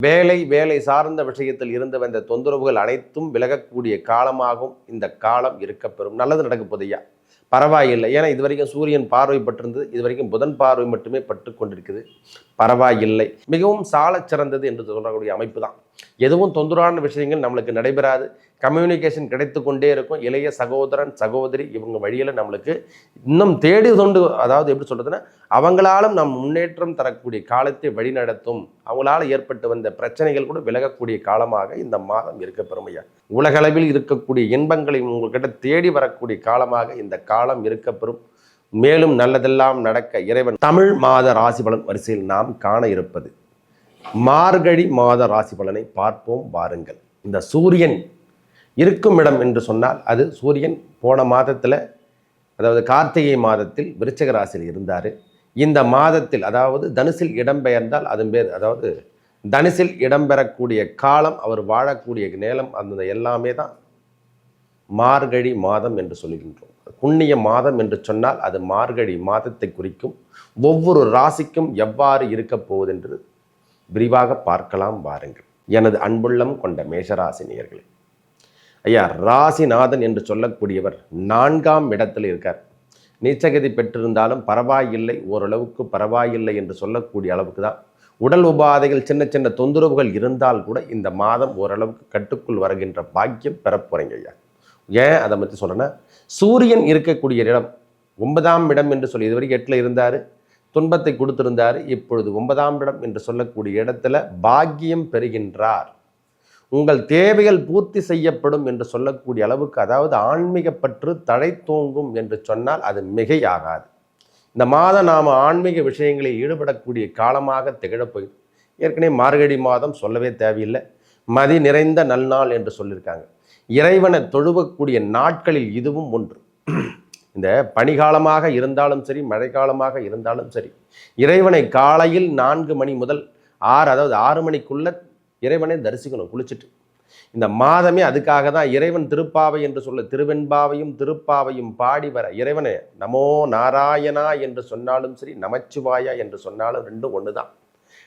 வேலை சார்ந்த விஷயத்தில் இருந்து வந்த தொந்தரவுகள் அனைத்தும் விலகக்கூடிய காலமாகவும் இந்த காலம் இருக்கப்பெறும். நல்லது நடக்க போதையா, பரவாயில்லை. ஏன்னா இது வரைக்கும் சூரியன் பார்வை பட்டிருந்தது, இது வரைக்கும் புதன் பார்வை மட்டுமே பட்டு கொண்டிருக்குது. பரவாயில்லை, மிகவும் சாலச் சிறந்தது என்று சொல்லக்கூடிய அமைப்பு தான். எதுவும் தொந்தரவான விஷயங்கள் நம்மளுக்கு நடைபெறாது. கம்யூனிகேஷன் கிடைத்து கொண்டே இருக்கும். இளைய சகோதரன் சகோதரி இவங்க வழியில் நம்மளுக்கு இன்னும் தேடி தொண்டு, அதாவது எப்படி சொல்றதுன்னா, அவங்களாலும் நம் முன்னேற்றம் தரக்கூடிய காலத்தை வழிநடத்தும். அவங்களால ஏற்பட்டு வந்த பிரச்சனைகள் கூட விலகக்கூடிய காலமாக இந்த மாதம் இருக்க பெருமையா. உலகளவில் இருக்கக்கூடிய இன்பங்களை உங்கள்கிட்ட தேடி வரக்கூடிய காலமாக இந்த காலம் இருக்க பெறும். மேலும் நல்லதெல்லாம் நடக்க இறைவன். தமிழ் மாத ராசி பலன் வரிசையில் நாம் காண இருப்பது மார்கழி மாத ராசி பலனை பார்ப்போம் வாருங்கள். இந்த சூரியன் இருக்கும் இடம் என்று சொன்னால் அது சூரியன் போன மாதத்தில், அதாவது கார்த்திகை மாதத்தில் விருச்சிக ராசியில் இருந்தார். இந்த மாதத்தில் அதாவது தனுசில் இடம்பெயர்ந்தால் அதன் பேர், அதாவது தனுசில் இடம்பெறக்கூடிய காலம், அவர் வாழக்கூடிய நேரம், அந்த எல்லாமே தான் மார்கழி மாதம் என்று சொல்கின்றோம். புண்ணிய மாதம் என்று சொன்னால் அது மார்கழி மாதத்தை குறிக்கும். ஒவ்வொரு ராசிக்கும் எவ்வாறு இருக்க போகுது என்று விரிவாக பார்க்கலாம் வாருங்கள். எனது அன்புள்ளம் கொண்ட மேஷராசி நேயர்களே, ஐயா, ராசிநாதன் என்று சொல்லக்கூடியவர் 4ஆம் இடத்தில் இருக்கார். நீச்சகதி பெற்றிருந்தாலும் பரவாயில்லை, ஓரளவுக்கு பரவாயில்லை என்று சொல்லக்கூடிய அளவுக்கு தான். உடல் உபாதைகள், சின்ன சின்ன தொந்தரவுகள் இருந்தால் கூட இந்த மாதம் ஓரளவுக்கு கட்டுக்குள் வருகின்ற பாக்கியம் பெறப்போறீங்க ஐயா. ஏன் அதை பற்றி சொல்கிறேன்னா, சூரியன் இருக்கக்கூடிய இடம் 9ஆம் இடம் என்று சொல்லி, இதுவரைக்கும் 8ல் இருந்தார், துன்பத்தை கொடுத்திருந்தார். இப்பொழுது 9ஆம் இடம் என்று சொல்லக்கூடிய இடத்துல பாக்கியம் பெறுகின்றார். உங்கள் தேவைகள் பூர்த்தி செய்யப்படும் என்று சொல்லக்கூடிய அளவுக்கு, அதாவது ஆன்மீக பற்று தழை தோங்கும் என்று சொன்னால் அது மிகையாகாது. இந்த மாதம் நாம் ஆன்மீக விஷயங்களில் ஈடுபடக்கூடிய காலமாக திகழப்போகுது. ஏற்கனவே மார்கழி மாதம் சொல்லவே தேவையில்லை, மதி நிறைந்த நல்நாள் என்று சொல்லியிருக்காங்க. இறைவனை தொழுவக்கூடிய நாட்களில் இதுவும் ஒன்று. இந்த பனிகாலமாக இருந்தாலும் சரி, மழைக்காலமாக இருந்தாலும் சரி, இறைவனை காலையில் 4 மணி முதல் 6, அதாவது 6 மணிக்குள்ள இறைவனை தரிசிக்கணும் குளிச்சுட்டு. இந்த மாதமே அதுக்காக தான். இறைவன் திருப்பாவை என்று சொல்ல திருவெண்பாவையும் திருப்பாவையும் பாடி வர இறைவனை நமோ நாராயணா என்று சொன்னாலும் சரி, நமச்சிவாயா என்று சொன்னாலும் ரெண்டும் ஒன்று தான்.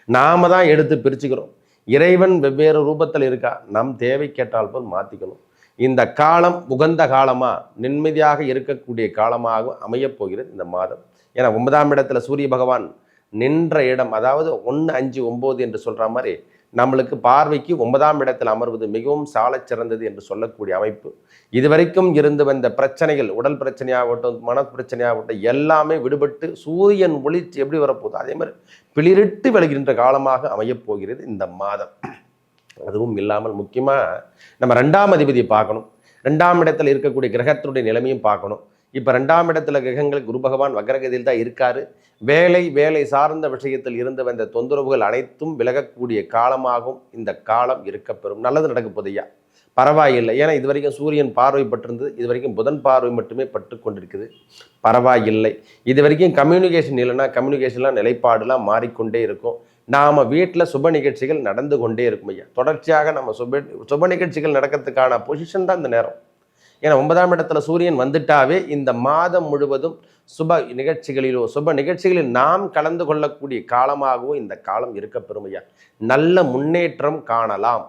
நாம தான் எடுத்து பிரிச்சுக்கிறோம். இறைவன் வெவ்வேறு ரூபத்தில் இருக்கா, நம் தேவை கேட்டால் போல் மாற்றிக்கணும். இந்த காலம் உகந்த காலமாக, நிம்மதியாக இருக்கக்கூடிய காலமாக அமையப் போகிறது இந்த மாதம். ஏன்னா 9ஆம் இடத்துல சூரிய பகவான் நின்ற இடம், அதாவது 1, 5, 9 என்று சொல்கிற மாதிரி நம்மளுக்கு பார்வைக்கு 9ஆம் இடத்தில் அமர்வது மிகவும் சாலச் சிறந்தது என்று சொல்லக்கூடிய அமைப்பு. இதுவரைக்கும் இருந்து வந்த பிரச்சனைகள், உடல் பிரச்சனையாகட்டும், மன பிரச்சனையாகட்டும், எல்லாமே விடுபட்டு சூரியன் ஒளிச்சு எப்படி வரப்போகுது அதே மாதிரி பிளிரிட்டு விளைகின்ற காலமாக அமையப் போகிறது இந்த மாதம். அதுவும் இல்லாமல் முக்கியமாக நம்ம 2ஆம் அதிபதியை பார்க்கணும். 2ஆம் இடத்தில் இருக்கக்கூடிய கிரகத்தினுடைய நிலைமையும் பார்க்கணும். இப்போ 2ஆம் இடத்துல கிரகங்கள் குரு பகவான் வக்ரகதியில் தான் இருக்காரு. வேலை சார்ந்த விஷயத்தில் இருந்து வந்த தொந்தரவுகள் அனைத்தும் விலகக்கூடிய காலமாகவும் இந்த காலம் இருக்கப்பெறும். நல்லது நடக்க போதையா, பரவாயில்லை. ஏன்னா இது வரைக்கும் சூரியன் பார்வை பட்டிருந்தது, இது வரைக்கும் புதன் பார்வை மட்டுமே பட்டு கொண்டிருக்குது. பரவாயில்லை. இது வரைக்கும் கம்யூனிகேஷன் இல்லைன்னா கம்யூனிகேஷன்லாம் நிலைப்பாடுலாம் மாறிக்கொண்டே இருக்கும். நாம் வீட்டில் சுப நிகழ்ச்சிகள் நடந்து கொண்டே இருக்கும் ஐயா. தொடர்ச்சியாக நம்ம சுப நிகழ்ச்சிகள் நடக்கிறதுக்கான பொசிஷன் தான் இந்த நேரம். ஏன்னா 9ஆம் இடத்துல சூரியன் வந்துட்டாவே இந்த மாதம் முழுவதும் சுப நிகழ்ச்சிகளில் நாம் கலந்து கொள்ளக்கூடிய காலமாகவும் இந்த காலம் இருக்க பெருமையா. நல்ல முன்னேற்றம் காணலாம்.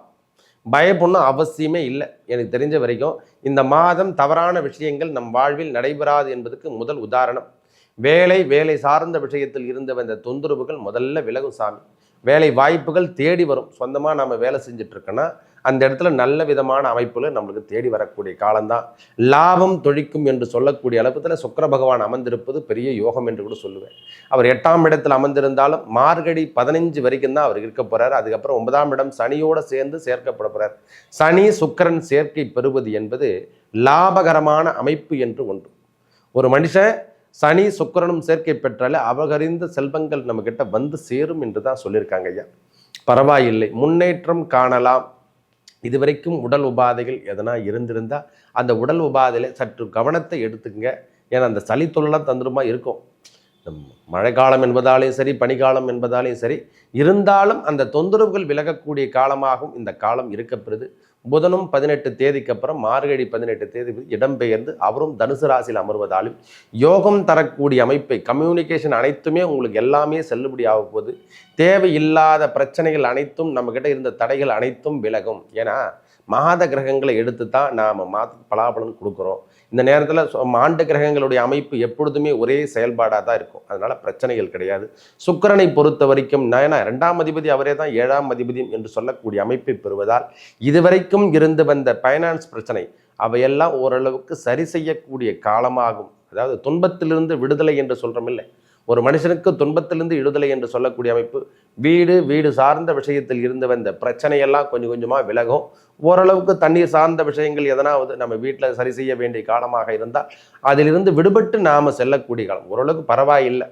பயப்படணும் அவசியமே இல்லை. எனக்கு தெரிஞ்ச வரைக்கும் இந்த மாதம் தவறான விஷயங்கள் நம் வாழ்வில் நடைபெறாது என்பதுக்கு முதல் உதாரணம். வேலை சார்ந்த விஷயத்தில் இருந்து வந்த தொந்தரவுகள் முதல்ல விலகும் சாமி. வேலை வாய்ப்புகள் தேடி வரும். சொந்தமாக நம்ம வேலை செஞ்சுட்டு இருக்கோன்னா அந்த இடத்துல நல்ல விதமான அமைப்புகள் நம்மளுக்கு தேடி வரக்கூடிய காலம்தான். லாபம் தொழிக்கும் என்று சொல்லக்கூடிய அளவுக்கு சுக்கிர பகவான் அமர்ந்திருப்பது பெரிய யோகம் என்று கூட சொல்லுவேன். அவர் 8ஆம் இடத்தில் அமர்ந்திருந்தாலும் மார்கழி 15 வரைக்கும் தான் அவர் இருக்க போறார். அதுக்கப்புறம் 9ஆம் இடம் சனியோடு சேர்ந்து சேர்க்கப்பட போறார். சனி சுக்கிரன் சேர்க்கை பெறுவது என்பது லாபகரமான அமைப்பு என்று ஒன்று. ஒரு மனுஷன் சனி சுக்கிரனும் சேர்க்கை பெற்றாலே அபகரிந்த செல்வங்கள் நம்ம கிட்ட வந்து சேரும் என்று தான் சொல்லியிருக்காங்க ஐயா. பரவாயில்லை, முன்னேற்றம் காணலாம். இதுவரைக்கும் உடல் உபாதைகள் எதனா இருந்திருந்தால் அந்த உடல் உபாதையில சற்று கவனத்தை எடுத்துக்கங்க. ஏன்னா அந்த சளி தொல்லாம் தந்திரமா இருக்கும். மழைக்காலம் என்பதாலையும் சரி, பனிக்காலம் என்பதாலையும் சரி, இருந்தாலும் அந்த தொந்தரவுகள் விலகக்கூடிய காலமாகவும் இந்த காலம் இருக்கப்பெறுது. புதனும் 18 தேதிக்கு அப்புறம் மார்கழி 18 தேதி இடம்பெயர்ந்து அவரும் தனுசு ராசியில் அமர்வதாலும் யோகம் தரக்கூடிய அமைப்பை, கம்யூனிகேஷன் அனைத்துமே உங்களுக்கு எல்லாமே செல்லுபடி ஆக போகுது. தேவையில்லாத பிரச்சனைகள் அனைத்தும் நம்மக்கிட்ட இருந்த தடைகள் அனைத்தும் விலகும். ஏன்னா மாத கிரகங்களை எடுத்து தான் நாம் மாத பலாபலன் கொடுக்குறோம். இந்த நேரத்தில் ஆண்டு கிரகங்களுடைய அமைப்பு எப்பொழுதுமே ஒரே செயல்பாடாக தான் இருக்கும். அதனால் பிரச்சனைகள் கிடையாது. சுக்கிரனை பொறுத்த வரைக்கும் ஏன்னா 2ஆம் அதிபதி அவரே தான் 7ஆம் அதிபதி என்று சொல்லக்கூடிய அமைப்பை பெறுவதால் இதுவரைக்கும் இருந்து வந்த ஃபைனான்ஸ் பிரச்சனை அவையெல்லாம் ஓரளவுக்கு சரி செய்யக்கூடிய காலமாகும். அதாவது துன்பத்திலிருந்து விடுதலை என்று சொல்கிறோம் இல்லை, ஒரு மனுஷனுக்கு துன்பத்திலிருந்து விடுதலை என்று சொல்லக்கூடிய அமைப்பு வீடு சார்ந்த விஷயத்தில் இருந்து வந்த பிரச்சனையெல்லாம் கொஞ்சம் கொஞ்சமாக விலகும். ஓரளவுக்கு தண்ணீர் சார்ந்த விஷயங்கள் எதனாவது நம்ம வீட்டில் சரி செய்ய வேண்டிய காலமாக இருந்தால் அதிலிருந்து விடுபட்டு நாம் செல்லக்கூடிய காலம். ஓரளவுக்கு பரவாயில்லை.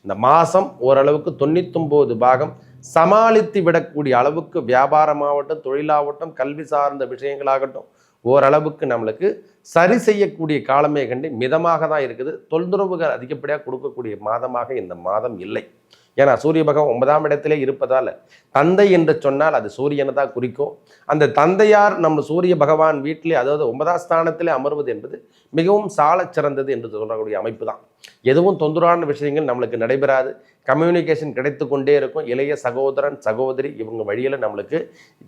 இந்த மாதம் ஓரளவுக்கு 99 பாகம் சமாளித்து விடக்கூடிய அளவுக்கு வியாபாரமாகட்டும், தொழிலாகட்டும், கல்வி சார்ந்த விஷயங்களாகட்டும் ஓரளவுக்கு நம்மளுக்கு சரி செய்யக்கூடிய காலமே கண்டு மிதமாக தான் இருக்குது. தொந்தரவுகள் அதிகப்படியாக கொடுக்கக்கூடிய மாதமாக இந்த மாதம் இல்லை. ஏன்னா சூரிய பகவான் 9ஆம் இடத்திலே இருப்பதால் தந்தை என்று சொன்னால் அது சூரியனை தான் குறிக்கும். அந்த தந்தையார் நம்ம சூரிய பகவான் வீட்டிலே, அதாவது 9ஆம் ஸ்தானத்திலே அமர்வது என்பது மிகவும் சால சிறந்தது என்று சொல்லக்கூடிய அமைப்பு தான். எதுவும் தொந்தரான விஷயங்கள் நம்மளுக்கு நடைபெறாது. கம்யூனிகேஷன் கிடைத்து கொண்டே இருக்கும். இளைய சகோதரன் சகோதரி இவங்க வழியில் நம்மளுக்கு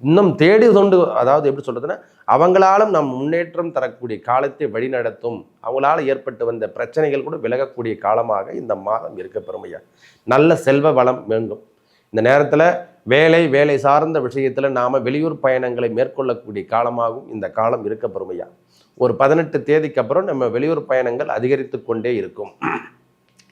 இன்னும் தேடி கொண்டு, அதாவது எப்படி சொல்றதுன்னா அவங்களாலும் நம் முன்னேற்றம் தரக்கூடிய காலத்தை வழிநடத்தும். அவங்களால ஏற்பட்டு வந்த பிரச்சனைகள் கூட விலகக்கூடிய காலமாக இந்த மாதம் இருக்க பெருமையா. நல்ல செல்வ வளம் வேண்டும். இந்த நேரத்தில் வேலை சார்ந்த விஷயத்தில் நாம் வெளியூர் பயணங்களை மேற்கொள்ளக்கூடிய காலமாகவும் இந்த காலம் இருக்க பெருமையா. ஒரு 18 தேதிக்கு அப்புறம் நம்ம வெளியூர் பயணங்கள் அதிகரித்து கொண்டே இருக்கும்.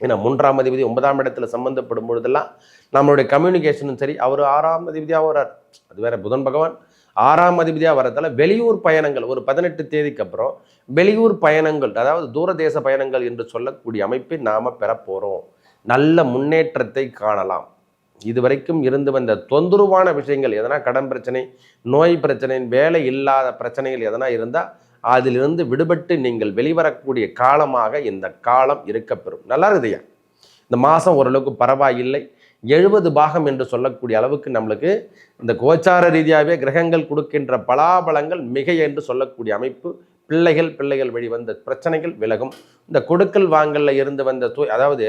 ஏன்னா 3ஆம் அதிபதி 9ஆம் இடத்துல சம்பந்தப்படும் பொழுதெல்லாம் நம்மளுடைய கம்யூனிகேஷனும் சரி, அவர் 6ஆம் அதிபதியாக வர்றார். அது வேற, புதன் பகவான் 6ஆம் அதிபதியாக வர்றதால வெளியூர் பயணங்கள் ஒரு 18 தேதிக்கு அப்புறம் வெளியூர் பயணங்கள், அதாவது தூரதேச பயணங்கள் என்று சொல்லக்கூடிய அமைப்பை நாம் பெறப்போகிறோம். நல்ல முன்னேற்றத்தை காணலாம். இதுவரைக்கும் இருந்து வந்த தொந்தரவான விஷயங்கள் எதனா, கடன் பிரச்சனை, நோய் பிரச்சனை, வேலை இல்லாத பிரச்சனைகள் எதனா இருந்தால் அதிலிருந்து விடுபட்டு நீங்கள் வெளிவரக்கூடிய காலமாக இந்த காலம் இருக்கப்பெறும். நல்லா இருக்குதுயா. இந்த மாதம் ஓரளவுக்கு பரவாயில்லை. 70 பாகம் என்று சொல்லக்கூடிய அளவுக்கு நம்மளுக்கு இந்த கோச்சார ரீதியாகவே கிரகங்கள் கொடுக்கின்ற பலாபலங்கள் மிகை என்று சொல்லக்கூடிய அமைப்பு. பிள்ளைகள் வழி வந்த பிரச்சனைகள் விலகும். இந்த கொடுக்கல் வாங்கல்ல இருந்து வந்த அதாவது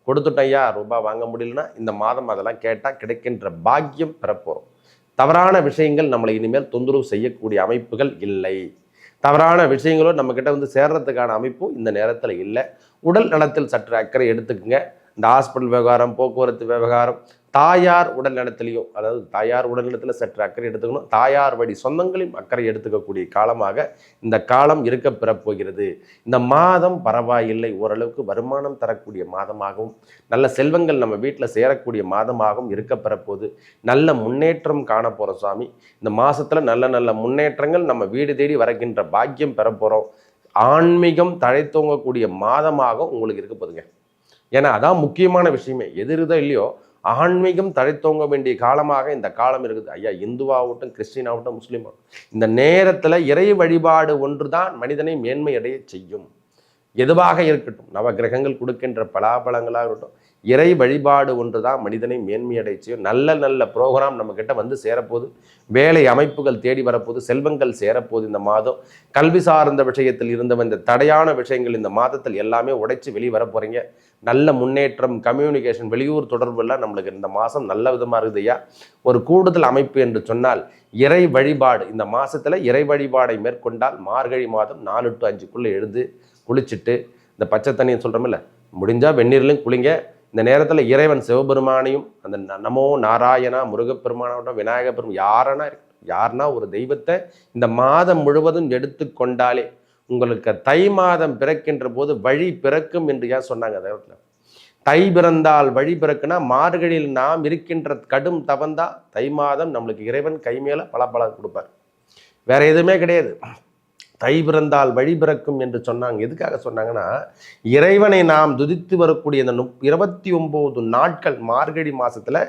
கொடுத்துட்டையா ரூபாய் வாங்க முடியலன்னா இந்த மாதம் அதெல்லாம் கேட்டால் கிடைக்கின்ற பாக்கியம் பெறப்போகிறோம். தவறான விஷயங்கள் நம்மளை இனிமேல் தொந்தரவு செய்யக்கூடிய அமைப்புகள் இல்லை. தவறான விஷயங்களும் நம்மக்கிட்ட வந்து சேர்றதுக்கான அமைப்பும் இந்த நேரத்தில் இல்லை. உடல் நலத்தில் சற்று அக்கறை எடுத்துக்கோங்க. இந்த ஹாஸ்பிட்டல் விவகாரம், போக்குவரத்து விவகாரம், தாயார் உடல் நலத்திலையும், அதாவது தாயார் உடல் நலத்தில் சற்று அக்கறை எடுத்துக்கணும். தாயார் வழி சொந்தங்களையும் அக்கறை எடுத்துக்கக்கூடிய காலமாக இந்த காலம் இருக்க பெறப்போகிறது. இந்த மாதம் பரவாயில்லை. ஓரளவுக்கு வருமானம் தரக்கூடிய மாதமாகவும் நல்ல செல்வங்கள் நம்ம வீட்டில் சேரக்கூடிய மாதமாகவும் இருக்க பெறப்போகுது. நல்ல முன்னேற்றம் காண போகிறோம் சாமி. இந்த மாதத்தில் நல்ல முன்னேற்றங்கள் நம்ம வீடு தேடி வரக்கின்ற பாக்கியம் பெற போகிறோம். ஆன்மீகம் தழைத்தோங்கக்கூடிய மாதமாக உங்களுக்கு இருக்க போதுங்க. ஏன்னா அதான் முக்கியமான விஷயமே. எதிர்தோ இல்லையோ ஆன்மீகம் தழைத்தோங்க வேண்டிய காலமாக இந்த காலம் இருக்குது. ஐயா, இந்துவாகட்டும், கிறிஸ்டினாகட்டும், முஸ்லீம் ஆகட்டும், இந்த நேரத்தில் இறை வழிபாடு ஒன்று தான் மனிதனை மேன்மை அடைய செய்யும். எதுவாக இருக்கட்டும், நவ கிரகங்கள் கொடுக்கின்ற பலாபலங்களாக இருக்கட்டும், இறை வழிபாடு ஒன்று தான் மனிதனை மேன்மையடை செய்யும். நல்ல ப்ரோக்ராம் நம்மக்கிட்ட வந்து சேரப்போகுது. வேலை அமைப்புகள் தேடி வரப்போகுது. செல்வங்கள் சேரப்போகுது. இந்த மாதம் கல்வி சார்ந்த விஷயத்தில் இருந்த இந்த தடையான விஷயங்கள் இந்த மாதத்தில் எல்லாமே உடைச்சி வெளியே வர போகிறீங்க. நல்ல முன்னேற்றம், கம்யூனிகேஷன், வெளியூர் தொடர்புலாம் நம்மளுக்கு இந்த மாதம் நல்ல விதமாக இருக்குதுயா. ஒரு கூடுதல் அமைப்பு என்று சொன்னால் இறை வழிபாடு. இந்த மாதத்தில் இறை வழிபாடை மேற்கொண்டால் மார்கழி மாதம் 4 to 5க்குள்ளே எழுந்து குளிச்சுட்டு இந்த பச்சை தண்ணியை சொல்கிறோமில்ல, முடிஞ்சால் வெந்நீர்லையும் குளிங்க. இந்த நேரத்தில் இறைவன் சிவபெருமானையும் அந்த நமோ நாராயணா, முருகப்பெருமானாகட்டும், விநாயகப் பெருமான், யாருன்னா ஒரு தெய்வத்தை இந்த மாதம் முழுவதும் எடுத்து கொண்டாலே உங்களுக்கு தை மாதம் பிறக்கின்ற போது வழி பிறக்கும் என்று ஏன் சொன்னாங்க? அதே தை பிறந்தால் வழி பிறக்குன்னா மார்கழியில் நாம் இருக்கின்ற கடும் தவந்தா தை மாதம் நம்மளுக்கு இறைவன் கை மேலே பலன் கொடுப்பார். வேற எதுவுமே கிடையாது. தை பிறந்தால் வழி பிறக்கும் என்று சொன்னாங்க. எதுக்காக சொன்னாங்கன்னா, இறைவனை நாம் துதித்து வரக்கூடிய இந்த 29 நாட்கள் மார்கழி மாதத்தில்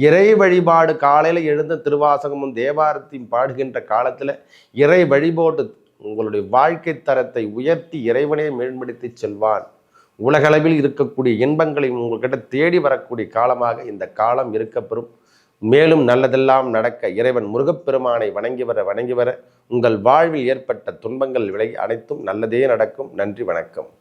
இறை வழிபாடு, காலையில் எழுந்த திருவாசகமும் தேவாரத்தையும் பாடுகின்ற காலத்தில் இறை வழிபாடு உங்களுடைய வாழ்க்கை தரத்தை உயர்த்தி இறைவனை மேம்படுத்தி செல்வான். உலகளவில் இருக்கக்கூடிய இன்பங்களை உங்கள்கிட்ட தேடி வரக்கூடிய காலமாக இந்த காலம் இருக்கப்பெறும். மேலும் நல்லதெல்லாம் நடக்க இறைவன் முருகப்பெருமானை வணங்கி வர உங்கள் வாழ்வில் ஏற்பட்ட துன்பங்கள் விலகி அனைத்தும் நல்லதே நடக்கும். நன்றி, வணக்கம்.